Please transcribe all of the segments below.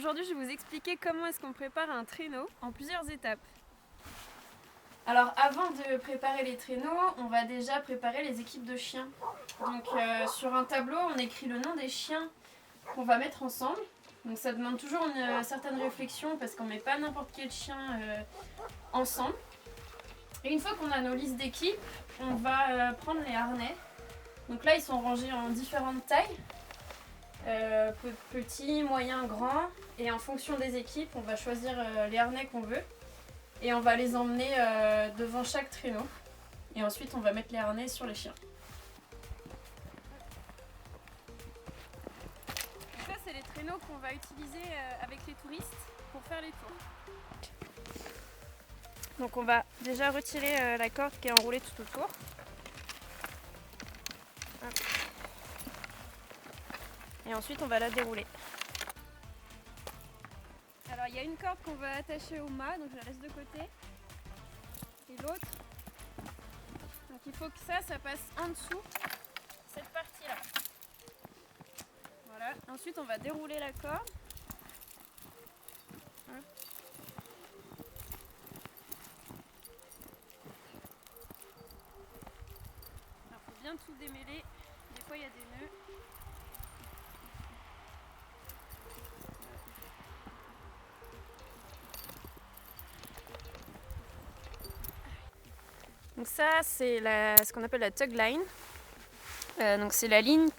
Aujourd'hui, je vais vous expliquer comment est-ce qu'on prépare un traîneau en plusieurs étapes. Alors avant de préparer les traîneaux, on va déjà préparer les équipes de chiens. Donc sur un tableau, on écrit le nom des chiens qu'on va mettre ensemble. Donc ça demande toujours une certaine réflexion parce qu'on ne met pas n'importe quel chien ensemble. Et une fois qu'on a nos listes d'équipes, on va prendre les harnais. Donc là, ils sont rangés en différentes tailles. Petits, moyens, grands. Et en fonction des équipes, on va choisir les harnais qu'on veut. Et on va les emmener devant chaque traîneau. Et ensuite, on va mettre les harnais sur les chiens. Donc ça, c'est les traîneaux qu'on va utiliser avec les touristes pour faire les tours. Donc on va déjà retirer la corde qui est enroulée tout autour. Hop. Et ensuite, on va la dérouler. Alors il y a une corde qu'on va attacher au mât, donc je la laisse de côté. Et l'autre. Donc il faut que ça passe en dessous, cette partie-là. Voilà. Ensuite on va dérouler la corde. Hop. Alors il faut bien tout démêler. Des fois il y a des nœuds. Donc ça, c'est ce qu'on appelle la tug line. Donc c'est la ligne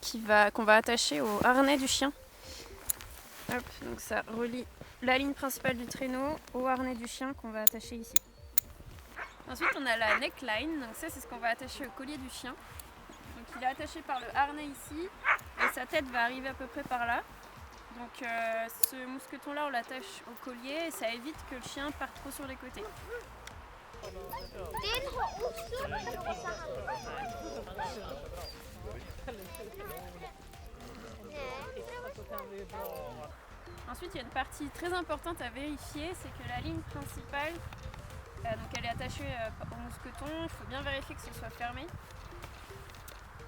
qu'on va attacher au harnais du chien. Hop, donc ça relie la ligne principale du traîneau au harnais du chien qu'on va attacher ici. Ensuite, on a la neckline. Donc ça, c'est ce qu'on va attacher au collier du chien. Donc il est attaché par le harnais ici et sa tête va arriver à peu près par là. Donc ce mousqueton-là, on l'attache au collier et ça évite que le chien parte trop sur les côtés. Ensuite, il y a une partie très importante à vérifier, c'est que la ligne principale, donc elle est attachée au mousqueton, il faut bien vérifier que ce soit fermé.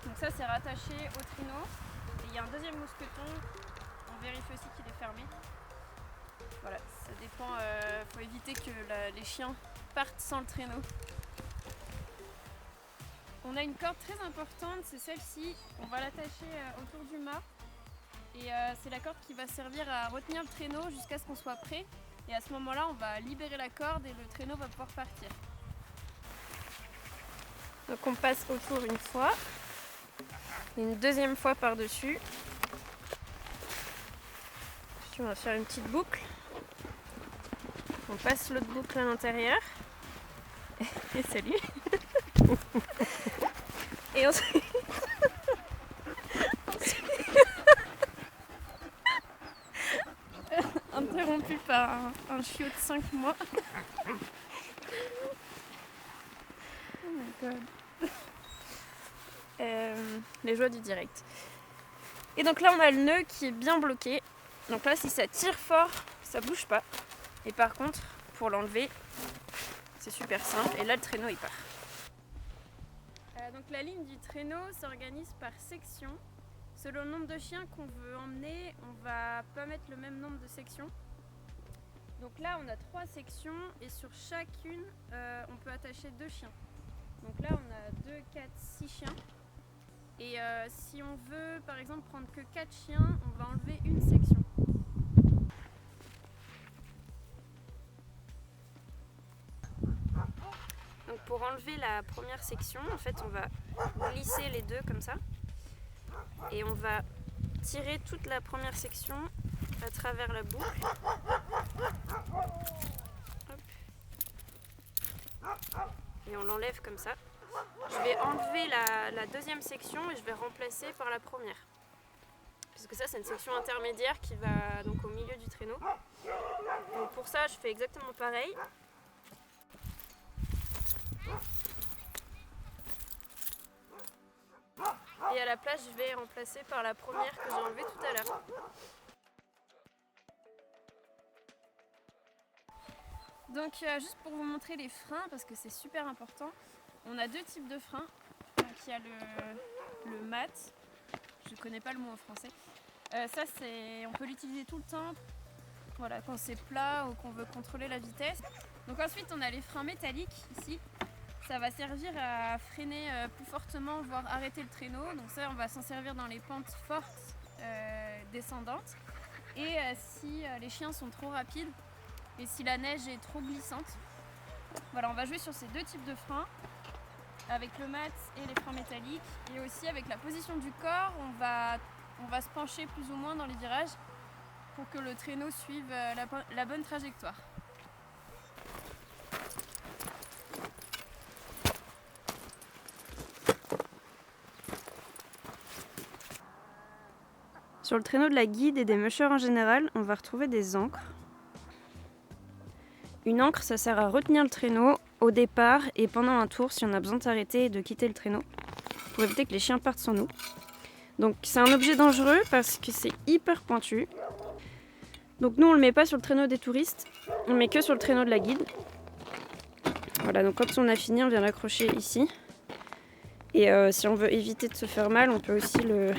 Donc ça, c'est rattaché au traîneau. Et il y a un deuxième mousqueton, on vérifie aussi qu'il est fermé. Voilà, ça dépend, faut éviter que les chiens partent sans le traîneau. On a une corde très importante, c'est celle-ci. On va l'attacher autour du mât. Et c'est la corde qui va servir à retenir le traîneau jusqu'à ce qu'on soit prêt. Et à ce moment-là, on va libérer la corde et le traîneau va pouvoir partir. Donc on passe autour une fois. Une deuxième fois par-dessus. Puis on va faire une petite boucle. On passe l'autre boucle à l'intérieur. Et salut. Et ensuite... interrompu par un chiot de 5 mois. Oh my god. Les joies du direct. Et donc là on a le nœud qui est bien bloqué. Donc là si ça tire fort, ça bouge pas. Et par contre, pour l'enlever, c'est super simple. Et là le traîneau il part. Donc la ligne du traîneau s'organise par section. Selon le nombre de chiens qu'on veut emmener, on va pas mettre le même nombre de sections. Donc là on a 3 sections et sur chacune on peut attacher 2 chiens. Donc là on a 2, 4, 6 chiens. Et si on veut par exemple prendre que 4 chiens, on va enlever une section. Donc pour enlever la première section, en fait on va glisser les deux comme ça. Et on va tirer toute la première section à travers la boucle. Hop. Et on l'enlève comme ça. Je vais enlever la deuxième section et je vais remplacer par la première. Parce que ça c'est une section intermédiaire qui va donc au milieu du traîneau. Donc pour ça je fais exactement pareil. Et à la place je vais remplacer par la première que j'ai enlevée tout à l'heure. Donc juste pour vous montrer les freins, parce que c'est super important, on a 2 types de freins. Donc il y a le mat, je ne connais pas le mot en français. Ça on peut l'utiliser tout le temps voilà, quand c'est plat ou qu'on veut contrôler la vitesse. Donc ensuite on a les freins métalliques ici. Ça va servir à freiner plus fortement, voire arrêter le traîneau. Donc ça, on va s'en servir dans les pentes fortes descendantes. Et si les chiens sont trop rapides et si la neige est trop glissante. Voilà, on va jouer sur ces deux types de freins, avec le mat et les freins métalliques. Et aussi avec la position du corps, on va se pencher plus ou moins dans les virages pour que le traîneau suive la bonne trajectoire. Sur le traîneau de la guide et des mushers en général, on va retrouver des ancres. Une ancre, ça sert à retenir le traîneau au départ et pendant un tour si on a besoin de s'arrêter et de quitter le traîneau pour éviter que les chiens partent sans nous. Donc c'est un objet dangereux parce que c'est hyper pointu. Donc nous on le met pas sur le traîneau des touristes, on met que sur le traîneau de la guide. Voilà, donc quand on a fini, on vient l'accrocher ici. Et si on veut éviter de se faire mal, on peut aussi le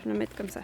mettre comme ça.